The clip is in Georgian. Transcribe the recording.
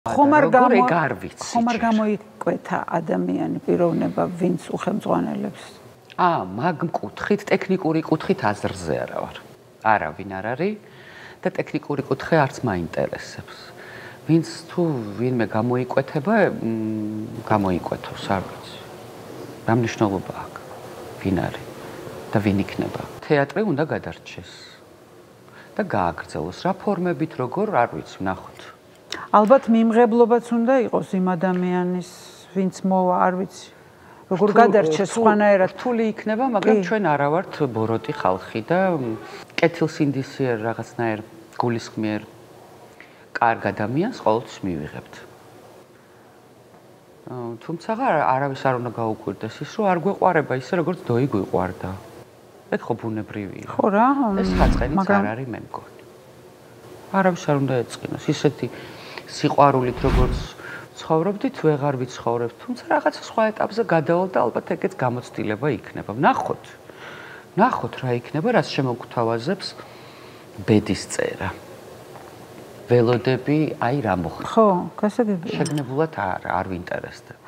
ხომ არ გამოიკვეთა ადამიანი პიროვნება, ვინც უხელმძღვანელებს? მაგ მკუთხით, ტექნიკური კუთხით აზრზე არა ვარ. არავინ არ არის და ტექნიკური კუთხე არც მაინტერესებს. ვინც თუ ვინმე გამოიკვეთება, გამოიკვეთოს, არ ვიცი. რა მნიშვნელობა აქვს? ვინ არის და ვინ იქნება? თეატრი უნდა გადარჩეს და გააგრძელოს. რა ფორმებით, როგორ, არ ვიცი, ვნახოთ. ალბათ მიმღებლობაც უნდა იყოს იმ ადამიანის, ვინც მოვა, არ ვიცი. როგორ გადარჩეს სხვანაირად რთული იქნება, მაგრამ ჩვენ არა ვართ ბოროტი ხალხი და კეთილსინდისიერ რაღაცნაირ გულისხმიერ კარგ ადამიანს ყოველთვის მივიღებთ. თუმცა არავის არ უნდა გაუკვირდეს ის, რომ არ გვეყვარება ისე, როგორც დოი გვიყვარდა. ეგ ხო ბუნებრივია. ხო რა, ეს ხაწყენიც არ არის მე მგონი. არავის არ უნდა ეწყინოს. ისეთი სიყვარულით, როგორც ცხოვრობდით, ვეღარ ვიცხოვრებთ. თუმცა რაღაცა სხვა ეტაპზე გადავალ და ალბათ ეგეც გამოცდილება იქნება. ვნახოთ რა იქნება, რაც შემოგთავაზებს ბედის წერა. ველოდები, აი რა მოხდა. ხო, გასაგებია. შეგნებულად არ ვინტერესდება.